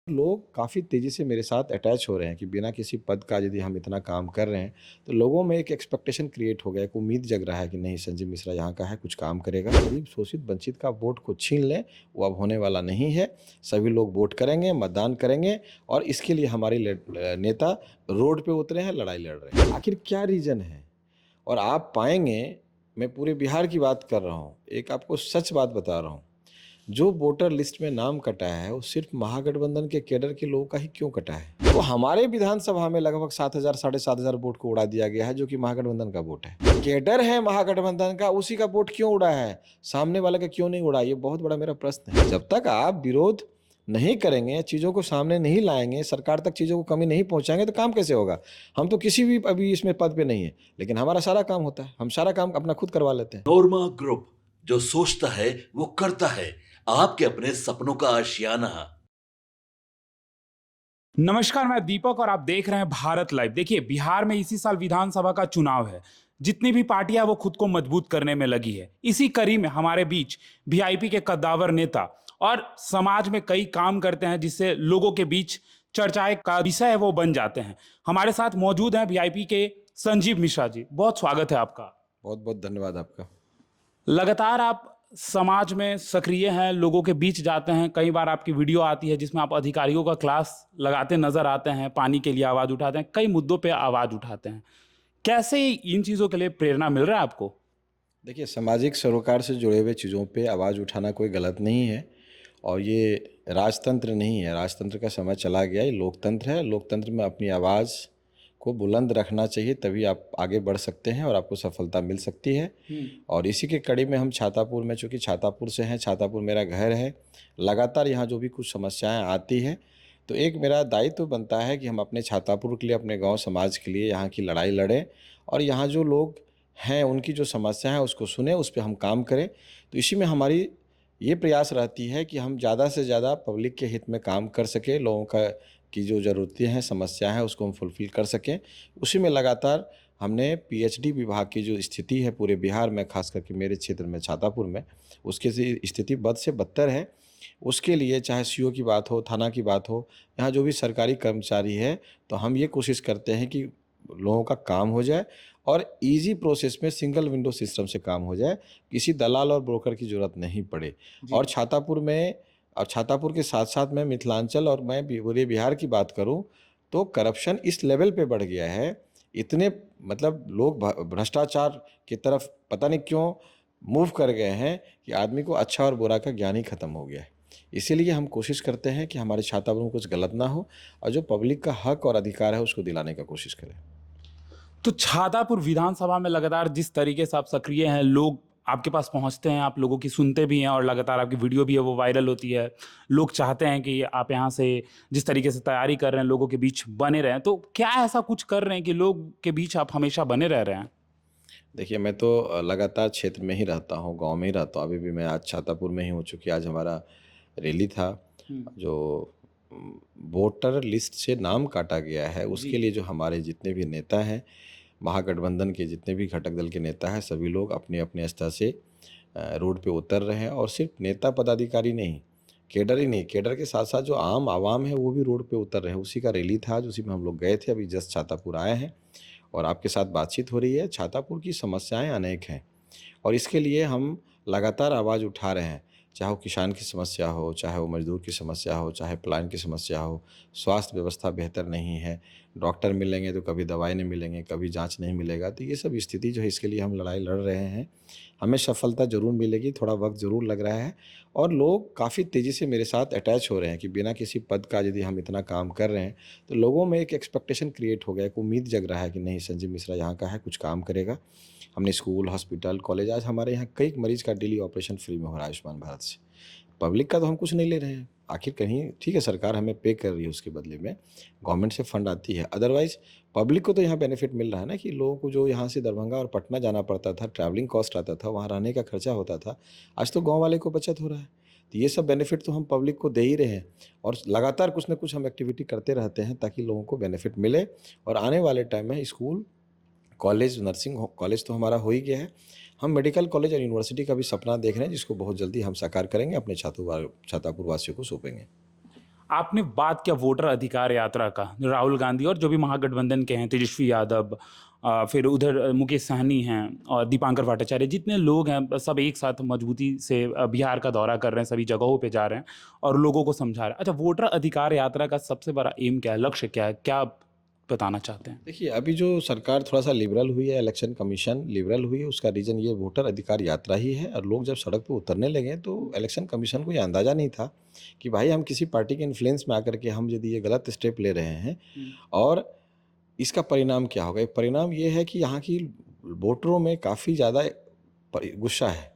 लोग काफ़ी तेज़ी से मेरे साथ अटैच हो रहे हैं कि बिना किसी पद का यदि हम इतना काम कर रहे हैं, तो लोगों में एक एक्सपेक्टेशन क्रिएट हो गया, एक उम्मीद जग रहा है कि नहीं संजीव मिश्रा यहाँ का है, कुछ काम करेगा। गरीब शोषित वंचित का वोट को छीन लें, वो अब होने वाला नहीं है। सभी लोग वोट करेंगे, मतदान करेंगे और इसके लिए हमारे नेता रोड पे उतरे हैं, लड़ाई लड़ रहे हैं। आखिर क्या रीज़न है? और आप पाएँगे, मैं पूरे बिहार की बात कर रहा हूँ, एक आपको सच बात बता रहा हूँ। जो वोटर लिस्ट में नाम कटा है, वो सिर्फ़ महागठबंधन के कैडर के लोगों का ही क्यों कटा है? तो हमारे विधानसभा में लगभग 7,000 साढ़े 7,000 वोट को उड़ा दिया गया है, जो कि महागठबंधन का वोट है। कैडर है महागठबंधन का, उसी का वोट क्यों उड़ा है? सामने वाले का क्यों नहीं उड़ा? ये बहुत बड़ा मेरा प्रश्न है। जब तक आप विरोध नहीं करेंगे, चीज़ों को सामने नहीं लाएँगे, सरकार तक चीज़ों को कमी नहीं पहुँचाएँगे, तो काम कैसे होगा? हम तो किसी भी अभी इसमें पद पे नहीं है, लेकिन हमारा सारा काम होता है। हम सारा काम अपना खुद करवा लेते हैं। नोरमा ग्रुप, जो सोचता है वो करता है। आपके अपने सपनों का आशियाना। नमस्कार, मैं दीपक और आप देख रहे हैं भारत लाइव। देखिए, बिहार में इसी साल विधानसभा का चुनाव है। जितनी भी पार्टियां वो खुद को मजबूत करने में लगी है। इसी कड़ी में हमारे बीच वीआईपी के कद्दावर नेता और समाज में कई काम करते हैं जिससे लोगों के बीच चर्चाएं का विषय है वो बन जाते हैं। हमारे साथ मौजूद हैं वीआईपी के संजीव मिश्रा जी। बहुत स्वागत है आपका। बहुत-बहुत धन्यवाद आपका। लगातार आप समाज में सक्रिय हैं, लोगों के बीच जाते हैं। कई बार आपकी वीडियो आती है जिसमें आप अधिकारियों का क्लास लगाते नजर आते हैं, पानी के लिए आवाज़ उठाते हैं, कई मुद्दों पे आवाज़ उठाते हैं। कैसे इन चीज़ों के लिए प्रेरणा मिल रहा है आपको? देखिए, सामाजिक सरोकार से जुड़े हुए चीज़ों पे आवाज़ उठाना कोई गलत नहीं है और ये राजतंत्र नहीं है, राजतंत्र का समय चला गया, ये लोकतंत्र है। लोकतंत्र में अपनी आवाज़ को बुलंद रखना चाहिए, तभी आप आगे बढ़ सकते हैं और आपको सफलता मिल सकती है। और इसी की कड़ी में हम छातापुर में, चूँकि छातापुर से हैं, छातापुर मेरा घर है, लगातार यहाँ जो भी कुछ समस्याएँ आती हैं, तो एक मेरा दायित्व बनता है कि हम अपने छातापुर के लिए, अपने गाँव समाज के लिए यहाँ की लड़ाई लड़ें और यहाँ जो लोग हैं, उनकी जो समस्या है उसको सुनें, उस पे हम काम करें। तो इसी में हमारी ये प्रयास रहती है कि हम ज़्यादा से ज़्यादा पब्लिक के हित में काम कर सकें, लोगों का की जो ज़रूरतें हैं, समस्या है, उसको हम फुलफ़िल कर सकें। उसी में लगातार हमने पीएचडी विभाग की जो स्थिति है पूरे बिहार में, ख़ास करके मेरे क्षेत्र में छातापुर में, उसकी स्थिति बद से बदतर है। उसके लिए चाहे सीओ की बात हो, थाना की बात हो, यहाँ जो भी सरकारी कर्मचारी है, तो हम ये कोशिश करते हैं कि लोगों का काम हो जाए और ईज़ी प्रोसेस में सिंगल विंडो सिस्टम से काम हो जाए, किसी दलाल और ब्रोकर की ज़रूरत नहीं पड़े। जी। और छातापुर के साथ-साथ मैं मिथिलांचल और मैं पूरे बिहार की बात करूँ, तो करप्शन इस लेवल पे बढ़ गया है, इतने मतलब लोग भ्रष्टाचार की तरफ पता नहीं क्यों मूव कर गए हैं कि आदमी को अच्छा और बुरा का ज्ञान ही खत्म हो गया है। इसीलिए हम कोशिश करते हैं कि हमारे छातापुर में कुछ गलत ना हो और जो पब्लिक का हक और अधिकार है, उसको दिलाने का कोशिश करें। तो छातापुर विधानसभा में लगातार जिस तरीके से आप सक्रिय हैं, लोग आपके पास पहुंचते हैं, आप लोगों की सुनते भी हैं और लगातार आपकी वीडियो भी है वो वायरल होती है। लोग चाहते हैं कि आप यहाँ से जिस तरीके से तैयारी कर रहे हैं, लोगों के बीच बने रहें। तो क्या ऐसा कुछ कर रहे हैं कि लोग के बीच आप हमेशा बने रह रहे हैं? देखिए, मैं तो लगातार क्षेत्र में ही रहता हूँ, गाँव में ही रहता हूँ। अभी भी मैं आज छातापुर में ही हूँ, चूँकि आज हमारा रैली था। जो उम, वोटर लिस्ट से नाम काटा गया है, उसके लिए जो हमारे जितने भी नेता हैं, महागठबंधन के जितने भी घटक दल के नेता हैं, सभी लोग अपने-अपने स्तर से रोड पे उतर रहे हैं और सिर्फ नेता पदाधिकारी नहीं, कैडर ही नहीं, कैडर के साथ-साथ जो आम आवाम है, वो भी रोड पे उतर रहे हैं। उसी का रैली था आज, उसी में हम लोग गए थे, अभी जस्ट छातापुर आए हैं और आपके साथ बातचीत हो रही है। छातापुर की समस्याएँ अनेक हैं और इसके लिए हम लगातार आवाज़ उठा रहे हैं। चाहे वो किसान की समस्या हो, चाहे वो मज़दूर की समस्या हो, चाहे पलायन की समस्या हो, स्वास्थ्य व्यवस्था बेहतर नहीं है, डॉक्टर मिलेंगे तो कभी दवाई नहीं मिलेंगे, कभी जाँच नहीं मिलेगा। तो ये सब स्थिति जो है, इसके लिए हम लड़ाई लड़ रहे हैं। हमें सफलता ज़रूर मिलेगी, थोड़ा वक़्त ज़रूर लग रहा है और लोग काफ़ी तेज़ी से मेरे साथ अटैच हो रहे हैं कि बिना किसी पद का यदि हम इतना काम कर रहे हैं, तो लोगों में एक एक्सपेक्टेशन क्रिएट हो गया, एक उम्मीद जग रहा है कि नहीं संजीव मिश्रा यहाँ का है, कुछ काम करेगा। हमने स्कूल, हॉस्पिटल, कॉलेज, आज हमारे यहाँ कई मरीज़ का डेली ऑपरेशन फ्री में हो रहा है आयुष्मान भारत से। पब्लिक का तो हम कुछ नहीं ले रहे हैं। आखिर कहीं ठीक है, सरकार हमें पे कर रही है, उसके बदले में गवर्नमेंट से फंड आती है। अदरवाइज़ पब्लिक को तो यहाँ बेनिफिट मिल रहा है ना, कि लोगों को जो यहाँ से दरभंगा और पटना जाना पड़ता था, ट्रैवलिंग कॉस्ट आता था, वहाँ रहने का खर्चा होता था, आज तो गाँव वाले को बचत हो रहा है। तो ये सब बेनिफिट तो हम पब्लिक को दे ही रहे हैं और लगातार कुछ न कुछ हम एक्टिविटी करते रहते हैं ताकि लोगों को बेनिफिट मिले और आने वाले टाइम में स्कूल, कॉलेज, नर्सिंग हो कॉलेज तो हमारा हो ही गया है। हम मेडिकल कॉलेज और यूनिवर्सिटी का भी सपना देख रहे हैं, जिसको बहुत जल्दी हम साकार करेंगे, अपने छातापुर वासियों को सौंपेंगे। आपने बात किया वोटर अधिकार यात्रा का, राहुल गांधी और जो भी महागठबंधन के हैं, तेजस्वी यादव, फिर उधर मुकेश सहनी हैं और दीपांकर भट्टाचार्य, जितने लोग हैं सब एक साथ मजबूती से बिहार का दौरा कर रहे हैं, सभी जगहों पे जा रहे हैं और लोगों को समझा रहे हैं। अच्छा, वोटर अधिकार यात्रा का सबसे बड़ा एम क्या है, लक्ष्य क्या है, क्या आप बताना चाहते हैं? देखिए, अभी जो सरकार थोड़ा सा लिबरल हुई है, इलेक्शन कमीशन लिबरल हुई है, उसका रीज़न ये वोटर अधिकार यात्रा ही है। और लोग जब सड़क पे उतरने लगे तो इलेक्शन कमीशन को ये अंदाज़ा नहीं था कि भाई हम किसी पार्टी के इन्फ्लुएंस में आकर के हम यदि ये गलत स्टेप ले रहे हैं और इसका परिणाम क्या होगा। एक परिणाम ये है कि यहाँ की वोटरों में काफ़ी ज़्यादा गुस्सा है,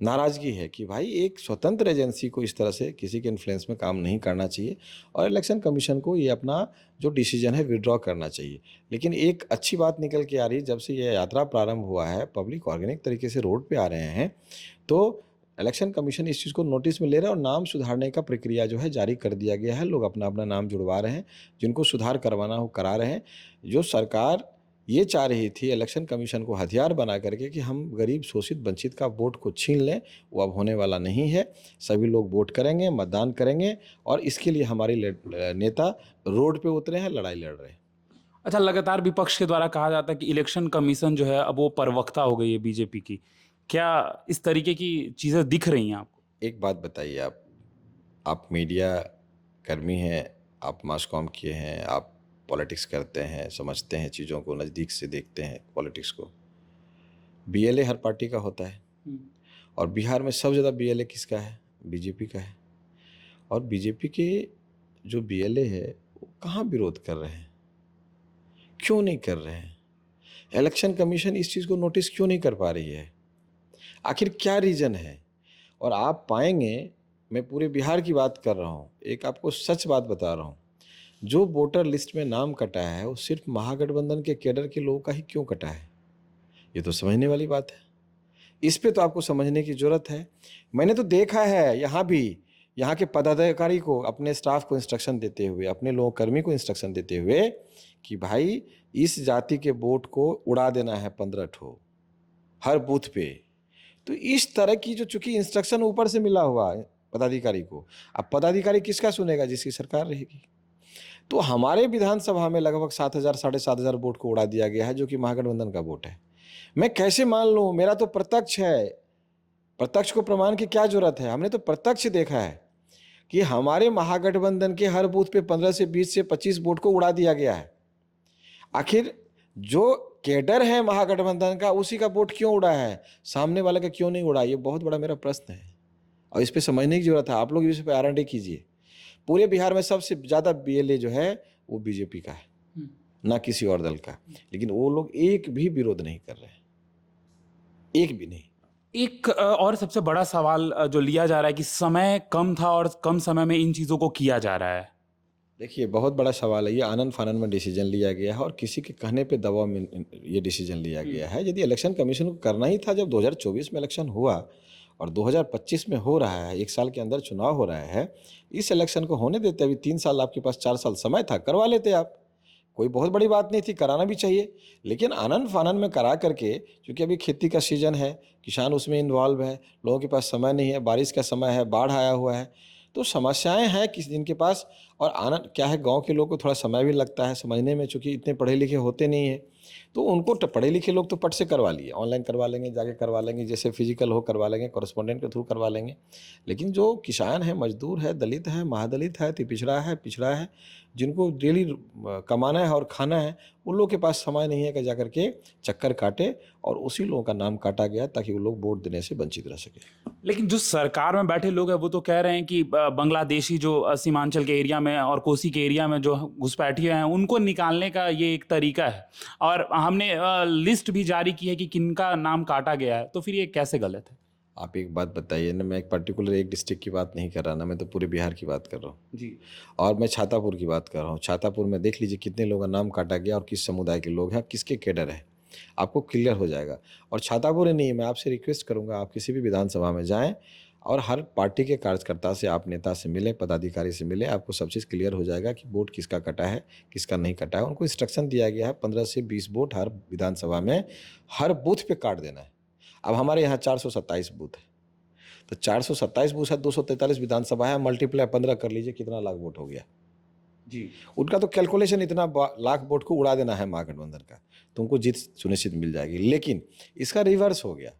नाराज़गी है कि भाई एक स्वतंत्र एजेंसी को इस तरह से किसी के इन्फ्लुएंस में काम नहीं करना चाहिए और इलेक्शन कमीशन को ये अपना जो डिसीजन है विड्रॉ करना चाहिए। लेकिन एक अच्छी बात निकल के आ रही है, जब से ये यात्रा प्रारंभ हुआ है, पब्लिक ऑर्गेनिक तरीके से रोड पे आ रहे हैं, तो इलेक्शन कमीशन इस चीज़ को नोटिस में ले रहा है और नाम सुधारने का प्रक्रिया जो है जारी कर दिया गया है। लोग अपना अपना नाम जुड़वा रहे हैं, जिनको सुधार करवाना हो करा रहे हैं। जो सरकार ये चाह रही थी इलेक्शन कमीशन को हथियार बना करके कि हम गरीब शोषित वंचित का वोट को छीन लें, वो अब होने वाला नहीं है। सभी लोग वोट करेंगे, मतदान करेंगे और इसके लिए हमारे नेता रोड पे उतरे हैं, लड़ाई लड़ रहे हैं। अच्छा, लगातार विपक्ष के द्वारा कहा जाता है कि इलेक्शन कमीशन जो है अब वो परवक्ता हो गई है बीजेपी की। क्या इस तरीके की चीज़ें दिख रही हैं आपको? एक बात बताइए, आप मीडिया कर्मी हैं, आप मास कॉम किए हैं, आप पॉलिटिक्स करते हैं, समझते हैं, चीज़ों को नज़दीक से देखते हैं पॉलिटिक्स को। बीएलए हर पार्टी का होता है और बिहार में सबसे ज़्यादा बीएलए किसका है? बीजेपी का है। और बीजेपी के जो बीएलए है वो कहाँ विरोध कर रहे हैं, क्यों नहीं कर रहे हैं? इलेक्शन कमीशन इस चीज़ को नोटिस क्यों नहीं कर पा रही है? आखिर क्या रीज़न है? और आप पाएंगे, मैं पूरे बिहार की बात कर रहा हूँ, एक आपको सच बात बता रहा हूँ, जो वोटर लिस्ट में नाम कटा है वो सिर्फ महागठबंधन के कैडर के लोगों का ही क्यों कटा है? ये तो समझने वाली बात है। इस पे तो आपको समझने की ज़रूरत है। मैंने तो देखा है यहाँ भी, यहाँ के पदाधिकारी को, अपने स्टाफ को इंस्ट्रक्शन देते हुए, अपने लोग कर्मी को इंस्ट्रक्शन देते हुए कि भाई इस जाति के वोट को उड़ा देना है 15 ठो हर बूथ पे। तो इस तरह की जो चूंकि इंस्ट्रक्शन ऊपर से मिला हुआ है पदाधिकारी को, अब पदाधिकारी किसका सुनेगा? जिसकी सरकार रहेगी। तो हमारे विधानसभा में लगभग 7,000 7,500 वोट को उड़ा दिया गया है, जो कि महागठबंधन का वोट है। मैं कैसे मान लूँ? मेरा तो प्रत्यक्ष है, प्रत्यक्ष को प्रमाण की क्या जरूरत है? हमने तो प्रत्यक्ष देखा है कि हमारे महागठबंधन के हर बूथ पे 15 से 20 से 25 वोट को उड़ा दिया गया है। आखिर जो कैडर है महागठबंधन का, उसी का वोट क्यों उड़ा है, सामने वाले का क्यों नहीं उड़ा? ये बहुत बड़ा मेरा प्रश्न है और इस पे समझने की जरूरत है। आप लोग इस पे R&D कीजिए। पूरे बिहार में सबसे ज़्यादा बीएलए जो है वो बीजेपी का है, ना किसी और दल का। लेकिन वो लोग एक भी विरोध नहीं कर रहे हैं, एक भी नहीं। एक और सबसे बड़ा सवाल जो लिया जा रहा है कि समय कम था और कम समय में इन चीज़ों को किया जा रहा है। देखिए, बहुत बड़ा सवाल है ये। आनन फानन में डिसीजन लिया गया है और किसी के कहने पे दबाव में ये डिसीजन लिया गया है। यदि इलेक्शन कमीशन को करना ही था, जब 2024 में इलेक्शन हुआ और 2025 में हो रहा है, 1 साल के अंदर चुनाव हो रहा है, इस इलेक्शन को होने देते। अभी 3 साल आपके पास, 4 साल समय था, करवा लेते आप। कोई बहुत बड़ी बात नहीं थी, कराना भी चाहिए। लेकिन आनन फानन में करा करके, क्योंकि अभी खेती का सीजन है, किसान उसमें इन्वॉल्व है, लोगों के पास समय नहीं है, बारिश का समय है, बाढ़ आया हुआ है, तो समस्याएं हैं किस दिन के पास। और आनंद क्या है, गांव के लोग को थोड़ा समय भी लगता है समझने में, चूँकि इतने पढ़े लिखे होते नहीं है। तो उनको पढ़े लिखे लोग तो पट से करवा लिए, ऑनलाइन करवा लेंगे, जाके करवा लेंगे, जैसे फिजिकल हो करवा लेंगे, कॉरेस्पॉन्डेंट के थ्रू करवा लेंगे। लेकिन जो किसान है, मजदूर है, दलित है, महादलित है, पिछड़ा है, जिनको डेली कमाना है और खाना है, उन लोगों के पास समय नहीं है कि जा करके चक्कर काटे। और उसी लोगों का नाम काटा गया ताकि वो लोग वोट देने से वंचित रह सके। लेकिन जो सरकार में बैठे लोग हैं वो तो कह रहे हैं कि बांग्लादेशी जो सीमांचल के एरिया में और कोसी के एरिया में जो घुसपैठिए हैं उनको निकालने का ये एक तरीका है, और हमने लिस्ट भी जारी की है कि किनका नाम काटा गया है, तो फिर ये कैसे गलत है? आप एक बात बताइए ना, मैं एक पर्टिकुलर एक डिस्ट्रिक्ट की बात नहीं कर रहा ना, मैं तो पूरे बिहार की बात कर रहा हूँ जी। और मैं छातापुर की बात कर रहा हूँ। छातापुर में देख लीजिए कितने लोगों का नाम काटा गया और किस समुदाय के लोग हैं, किसके कैडर है, आपको क्लियर हो जाएगा। और छातापुर ही नहीं, मैं आपसे रिक्वेस्ट करूँगा, आप किसी भी विधानसभा में जाएँ और हर पार्टी के कार्यकर्ता से, आप नेता से मिले, पदाधिकारी से मिले, आपको सब चीज़ क्लियर हो जाएगा कि वोट किसका कटा है, किसका नहीं कटा है। उनको इंस्ट्रक्शन दिया गया है 15 से 20 वोट हर विधानसभा में, हर बूथ पे काट देना है। अब हमारे यहाँ 427 बूथ है, तो 427 बूथ है, 243 विधानसभा है, मल्टीप्लाई 15 कर लीजिए, कितना लाख वोट हो गया जी। उनका। तो कैलकुलेशन इतना लाख वोट को उड़ा देना है महागठबंधन का, तो उनको जीत सुनिश्चित मिल जाएगी। लेकिन इसका रिवर्स हो गया।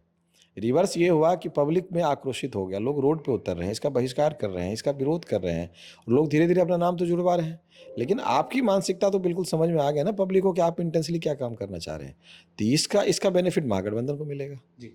रिवर्स ये हुआ कि पब्लिक में आक्रोशित हो गया, लोग रोड पे उतर रहे हैं, इसका बहिष्कार कर रहे हैं, इसका विरोध कर रहे हैं, लोग धीरे धीरे अपना नाम तो जुड़वा रहे हैं। लेकिन आपकी मानसिकता तो बिल्कुल समझ में आ गया ना पब्लिक को कि आप इंटेंसली क्या काम करना चाह रहे हैं। तो इसका बेनिफिट महागठबंधन को मिलेगा। जी।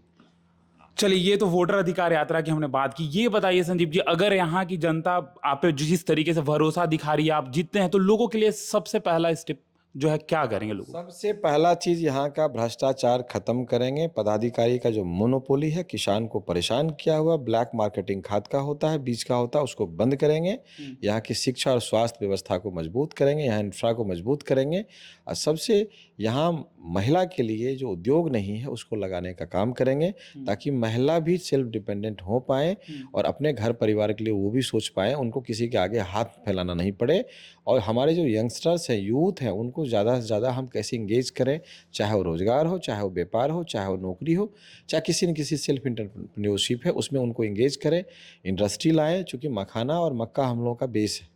चलिए, ये तो वोटर अधिकार यात्रा की हमने बात की। ये बताइए संदीप जी, अगर यहाँ की जनता आप पे जिस तरीके से भरोसा दिखा रही है, आप जीतते हैं, तो लोगों के लिए सबसे पहला स्टेप जो है क्या करेंगे लोग? सबसे पहला चीज यहाँ का भ्रष्टाचार खत्म करेंगे। पदाधिकारी का जो मोनोपोली है, किसान को परेशान किया हुआ, ब्लैक मार्केटिंग खाद का होता है, बीज का होता है, उसको बंद करेंगे। यहाँ की शिक्षा और स्वास्थ्य व्यवस्था को मजबूत करेंगे, यहाँ इंफ्रा को मजबूत करेंगे। और सबसे यहाँ महिला के लिए जो उद्योग नहीं है उसको लगाने का काम करेंगे, ताकि महिला भी सेल्फ डिपेंडेंट हो पाए और अपने घर परिवार के लिए वो भी सोच पाए, उनको किसी के आगे हाथ फैलाना नहीं पड़े। और हमारे जो यंगस्टर्स हैं, यूथ हैं, उनको ज़्यादा से ज़्यादा हम कैसे इंगेज करें, चाहे वो रोज़गार हो, चाहे वो व्यापार हो, चाहे वो नौकरी हो, चाहे किसी न किसी सेल्फ एंटरप्रेन्योरशिप है, उसमें उनको इंगेज करें, इंडस्ट्री लाएं। चूँकि मखाना और मक्का हम लोगों का बेस है,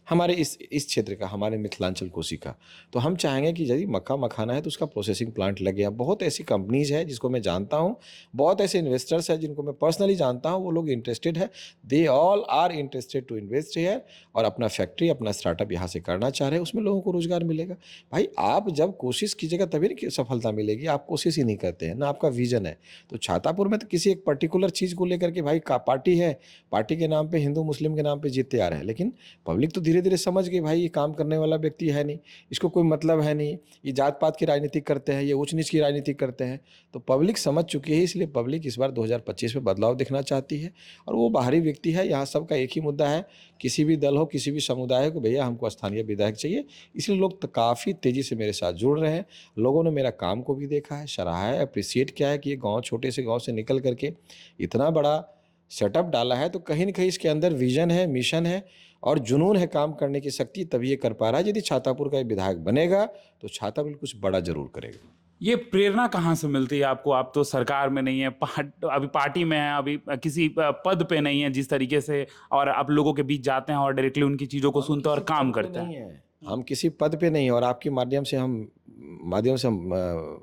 हमारे इस क्षेत्र का, हमारे मिथिलांचल कोसी का। तो हम चाहेंगे कि यदि मक्का मखाना है तो उसका प्रोसेसिंग प्लांट लगे। अब बहुत ऐसी कंपनीज़ है जिसको मैं जानता हूँ, बहुत ऐसे इन्वेस्टर्स हैं जिनको मैं पर्सनली जानता हूँ, वो लोग इंटरेस्टेड है, they all are interested to invest here और अपना फैक्ट्री, अपना स्टार्टअप यहाँ से करना चाह रहे हैं। उसमें लोगों को रोजगार मिलेगा। भाई आप जब कोशिश कीजिएगा तभी ना सफलता मिलेगी। आप कोशिश ही नहीं करते हैं ना, आपका विजन है। तो छातापुर में तो किसी एक पर्टिकुलर चीज़ को लेकर के भाई पार्टी है, पार्टी के नाम पे, हिंदू मुस्लिम के नाम पे जीतते आ रहे हैं। लेकिन पब्लिक तो धीरे धीरे समझ गई, भाई ये काम करने वाला व्यक्ति है नहीं, इसको कोई मतलब है नहीं, ये जात पात की राजनीति करते हैं, ये ऊंच नीच की राजनीति करते हैं। तो पब्लिक समझ चुकी है, इसलिए पब्लिक इस बार 2025 में बदलाव देखना चाहती है। और वो बाहरी व्यक्ति है, यहाँ सबका एक ही मुद्दा है, किसी भी दल हो, किसी भी समुदाय को, भैया हमको स्थानीय विधायक चाहिए। इसलिए लोग तो काफ़ी तेज़ी से मेरे साथ जुड़ रहे हैं। लोगों ने मेरा काम को भी देखा है, सराहा है, अप्रिसिएट किया है कि ये गाँव, छोटे से गाँव से निकल करके इतना बड़ा सेटअप डाला है। तो कहीं ना कहीं इसके अंदर विजन है, मिशन है और जुनून है, काम करने की शक्ति, तभी ये कर पा रहा है। यदि छातापुर का विधायक बनेगा तो छातापुर कुछ बड़ा जरूर करेगा। ये प्रेरणा कहाँ से मिलती है आपको? आप तो सरकार में नहीं है, अभी पार्टी में है, अभी किसी पद पे नहीं है जिस तरीके से, और आप लोगों के बीच जाते हैं और डायरेक्टली उनकी चीज़ों को सुनते हैं और काम करते हैं। हम किसी पद पे नहीं है और आपके माध्यम से हम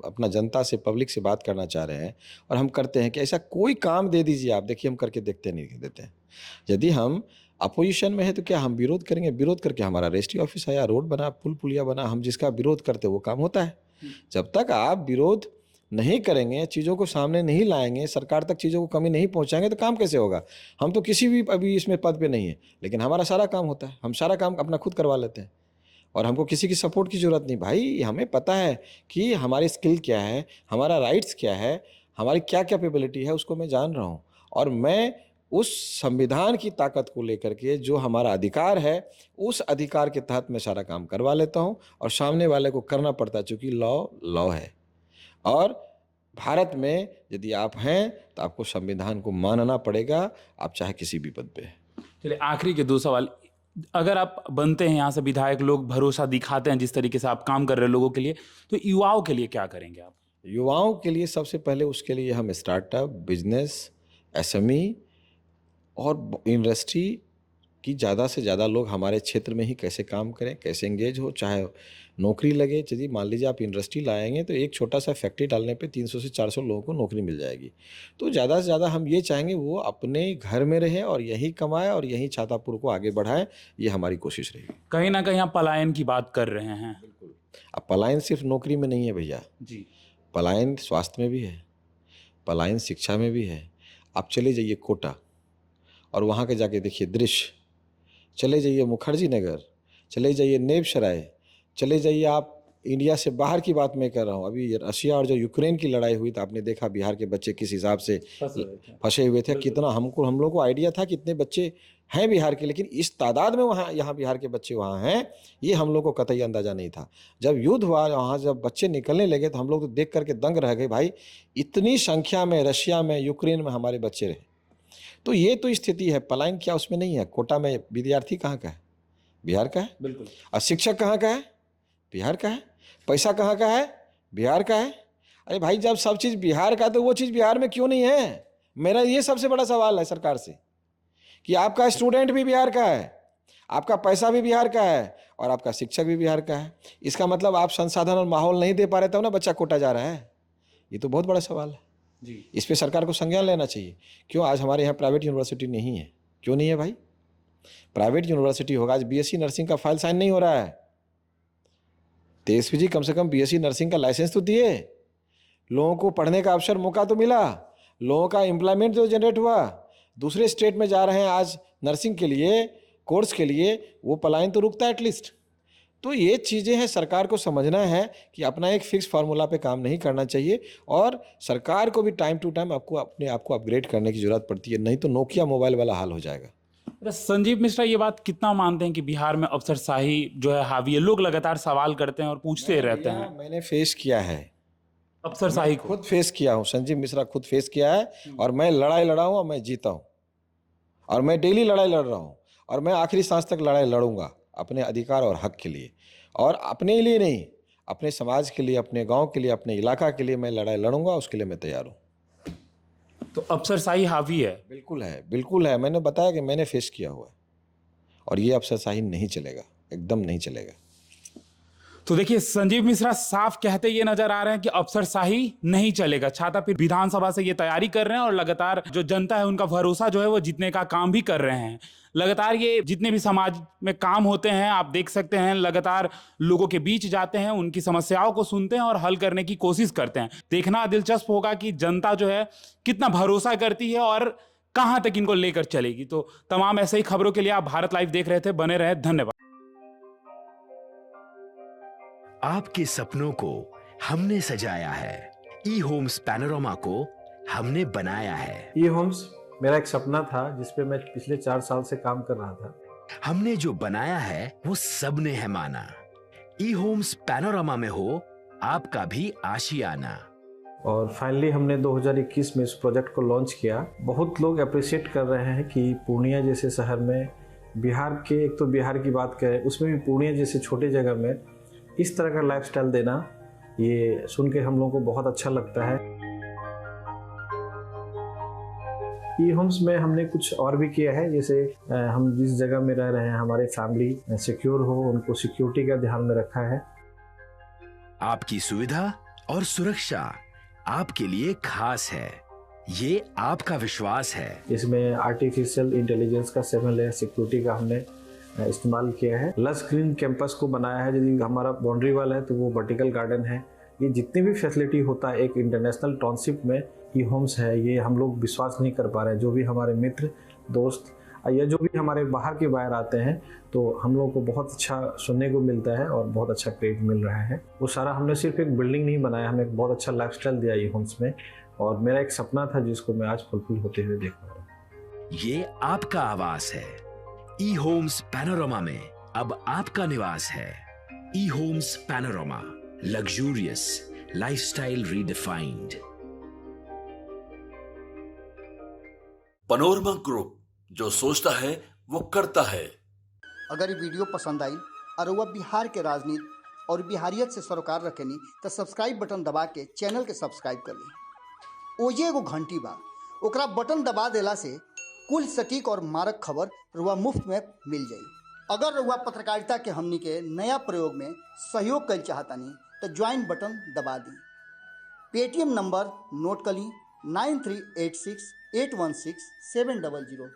अपना जनता से, पब्लिक से बात करना चाह रहे हैं और हम करते हैं कि ऐसा कोई काम दे दीजिए आप, देखिए हम करके देखते नहीं देते हैं। यदि हम अपोजिशन में है तो क्या हम विरोध करेंगे? विरोध करके हमारा रजिस्ट्री ऑफिस आया, रोड बना, पुल पुलिया बना, हम जिसका विरोध करते वो काम होता है। जब तक आप विरोध नहीं करेंगे, चीज़ों को सामने नहीं लाएंगे, सरकार तक चीज़ों को कमी नहीं पहुंचाएंगे, तो काम कैसे होगा? हम तो किसी भी अभी इसमें पद पे नहीं है, लेकिन हमारा सारा काम होता है, हम सारा काम अपना खुद करवा लेते हैं और हमको किसी की सपोर्ट की ज़रूरत नहीं। भाई हमें पता है कि हमारी स्किल क्या है, हमारा राइट्स क्या है, हमारी क्या कैपेबिलिटी है, उसको मैं जान रहा हूँ। और मैं उस संविधान की ताकत को लेकर के, जो हमारा अधिकार है, उस अधिकार के तहत मैं सारा काम करवा लेता हूँ और सामने वाले को करना पड़ता है, चूँकि लॉ है। और भारत में यदि आप हैं तो आपको संविधान को मानना पड़ेगा, आप चाहे किसी भी पद पे। चलिए, आखिरी के 2 सवाल। अगर आप बनते हैं यहाँ से विधायक, लोग भरोसा दिखाते हैं जिस तरीके से आप काम कर रहे हैं लोगों के लिए, तो युवाओं के लिए क्या करेंगे आप? युवाओं के लिए सबसे पहले उसके लिए हम स्टार्टअप, बिजनेस, एसएमई और इंडस्ट्री कि ज़्यादा से ज़्यादा लोग हमारे क्षेत्र में ही कैसे काम करें, कैसे एंगेज हो, चाहे नौकरी लगे। यदि मान लीजिए आप इंडस्ट्री लाएंगे तो एक छोटा सा फैक्ट्री डालने पे 300 से 400 लोगों को नौकरी मिल जाएगी। तो ज़्यादा से ज़्यादा हम ये चाहेंगे वो अपने घर में रहे और यहीं कमाए और यहीं छातापुर को आगे बढ़ाएं, ये हमारी कोशिश रहेगी। कहीं ना कहीं आप पलायन की बात कर रहे हैं। बिल्कुल। अब पलायन सिर्फ नौकरी में नहीं है भैया जी, पलायन स्वास्थ्य में भी है, पलायन शिक्षा में भी है। आप चले जाइए कोटा और वहाँ के जाके देखिए दृश्य, चले जाइए मुखर्जी नगर, चले जाइए नेबसराय, चले जाइए आप इंडिया से बाहर की बात मैं कर रहा हूँ। अभी रशिया और जो यूक्रेन की लड़ाई हुई तो आपने देखा बिहार के बच्चे किस हिसाब से फंसे हुए थे। कितना हम लोग को आइडिया था कितने बच्चे हैं बिहार के, लेकिन इस तादाद में यहाँ बिहार के बच्चे वहाँ हैं, ये हम लोग को कतई अंदाजा नहीं था। जब युद्ध हुआ वहाँ, जब बच्चे निकलने लगे तो हम लोग तो देख करके दंग रह गए, भाई इतनी संख्या में रशिया में, यूक्रेन में हमारे बच्चे रहे। तो ये तो स्थिति है। पलायन क्या उसमें नहीं है? कोटा में विद्यार्थी कहाँ का है? बिहार का है। बिल्कुल। और शिक्षक कहाँ का है? बिहार का है। पैसा कहाँ का है? बिहार का है। अरे भाई जब सब चीज़ बिहार का तो वो चीज़ बिहार में क्यों नहीं है? मेरा ये सबसे बड़ा सवाल है सरकार से कि आपका स्टूडेंट भी बिहार का है, आपका पैसा भी बिहार का है और आपका शिक्षक भी बिहार का है। इसका मतलब आप संसाधन और माहौल नहीं दे पा रहे तब ना बच्चा कोटा जा रहा है। ये तो बहुत बड़ा सवाल है जी। इस पे सरकार को संज्ञान लेना चाहिए। क्यों आज हमारे यहाँ प्राइवेट यूनिवर्सिटी नहीं है? क्यों नहीं है भाई? प्राइवेट यूनिवर्सिटी होगा। आज बीएससी नर्सिंग का फाइल साइन नहीं हो रहा है। तेजस्वी जी कम से कम बीएससी नर्सिंग का लाइसेंस तो दिए, लोगों को पढ़ने का अवसर मौका तो मिला, लोगों का एम्प्लॉयमेंट जो जनरेट हुआ। दूसरे स्टेट में जा रहे हैं आज नर्सिंग के लिए, कोर्स के लिए, वो पलायन तो रुकता है एटलीस्ट। तो ये चीज़ें हैं, सरकार को समझना है कि अपना एक फिक्स फार्मूला पे काम नहीं करना चाहिए और सरकार को भी टाइम टू टाइम आपको अपने आप को अपग्रेड करने की जरूरत पड़ती है, नहीं तो नोकिया मोबाइल वाला हाल हो जाएगा। संजीव मिश्रा ये बात कितना मानते हैं कि बिहार में अफसरशाही जो है हावी है? लोग लगातार सवाल करते हैं और पूछते रहते हैं। मैंने फेस किया है, अफसरशाही को खुद फेस किया हूँ। संजीव मिश्रा खुद फेस किया है और मैं लड़ाई लड़ा हूँ और मैं जीता हूँ और मैं डेली लड़ाई लड़ रहा हूँ और मैं आखिरी सांस तक लड़ाई लड़ूंगा अपने अधिकार और हक के लिए, और अपने लिए नहीं, अपने समाज के लिए, अपने गांव के लिए, अपने इलाका के लिए मैं लड़ाई लड़ूंगा। उसके लिए मैं तैयार हूँ। तो अफसरशाही हावी है? बिल्कुल है, बिल्कुल है। मैंने बताया कि मैंने फेस किया हुआ है और ये अफसरशाही नहीं चलेगा, एकदम नहीं चलेगा। तो देखिए संजीव मिश्रा साफ कहते ये नजर आ रहे हैं कि अफसरशाही नहीं चलेगा। छातापीर विधानसभा से ये तैयारी कर रहे हैं और लगातार जो जनता है उनका भरोसा जो है वो जीतने का काम भी कर रहे हैं। लगातार ये जितने भी समाज में काम होते हैं आप देख सकते हैं, लगातार लोगों के बीच जाते हैं, उनकी समस्याओं को सुनते हैं और हल करने की कोशिश करते हैं। देखना दिलचस्प होगा कि जनता जो है कितना भरोसा करती है और कहां तक इनको लेकर चलेगी। तो तमाम ऐसे ही खबरों के लिए आप भारत लाइव देख रहे थे, बने रहे, धन्यवाद। आपके सपनों को हमने सजाया है, ई होम्स पैनोरामा को हमने बनाया है। ई होम्स मेरा एक सपना था जिसपे मैं पिछले 4 साल से काम कर रहा था। हमने जो बनाया है वो सबने है माना। ई होम्स पैनोरामा में हो आपका भी आशियाना। और फाइनली हमने 2021 में इस प्रोजेक्ट को लॉन्च किया। बहुत लोग अप्रिशिएट कर रहे हैं कि पूर्णिया जैसे शहर में, बिहार के, एक तो बिहार की बात करें उसमें भी पूर्णिया जैसे छोटे जगह में इस तरह का लाइफस्टाइल देना, ये सुन के हम लोगों को बहुत अच्छा लगता है। ई होम्स में हमने कुछ और भी किया है, जैसे हम जिस जगह में रह रहे हैं हमारे फैमिली सिक्योर हो, उनको सिक्योरिटी का ध्यान में रखा है। आपकी सुविधा और सुरक्षा आपके लिए खास है, ये आपका विश्वास है। इसमें आर्टिफिशियल इंटेलिजेंस का 7 लेयर सिक्योरिटी का हमने इस्तेमाल किया है। लश ग्रीन कैंपस को बनाया है। यदि हमारा बाउंड्री वाल है तो वो वर्टिकल गार्डन है। ये जितनी भी फैसिलिटी होता है एक इंटरनेशनल टाउनशिप में ई होम्स है, ये हम लोग विश्वास नहीं कर पा रहे हैं। जो भी हमारे मित्र, दोस्त या जो भी हमारे बाहर के बाहर आते हैं तो हम लोगों को बहुत अच्छा सुनने को मिलता है और बहुत अच्छा क्रेडिट मिल रहा है। वो सारा हमने सिर्फ एक बिल्डिंग नहीं बनाया, हमें एक बहुत अच्छा लाइफस्टाइल दिया ई होम्स में, और मेरा एक सपना था जिसको मैं आज फुलफिल होते हुए देख पा रहा हूँ। ये आपका आवास है। ई होम्स पैनोरामा में अब आपका निवास है। E homes Panorama, luxurious lifestyle redefined. Panorama group, जो सोचता है वो करता है। अगर ये वीडियो पसंद आई और वह बिहार के राजनीति और बिहारियत से सरोकार रखेनी तो सब्सक्राइब बटन दबा के चैनल के सब्सक्राइब कर ली। ओजे एगो घंटी बा, ओकरा बटन दबा देला से कुल सटीक और मारक खबर रुआ मुफ्त में मिल जाई। अगर रुआ पत्रकारिता के हमनी के नया प्रयोग में सहयोग कर चाहतानी तो ज्वाइन बटन दबा दी। पेटीएम नंबर नोट कर ली 9386816700।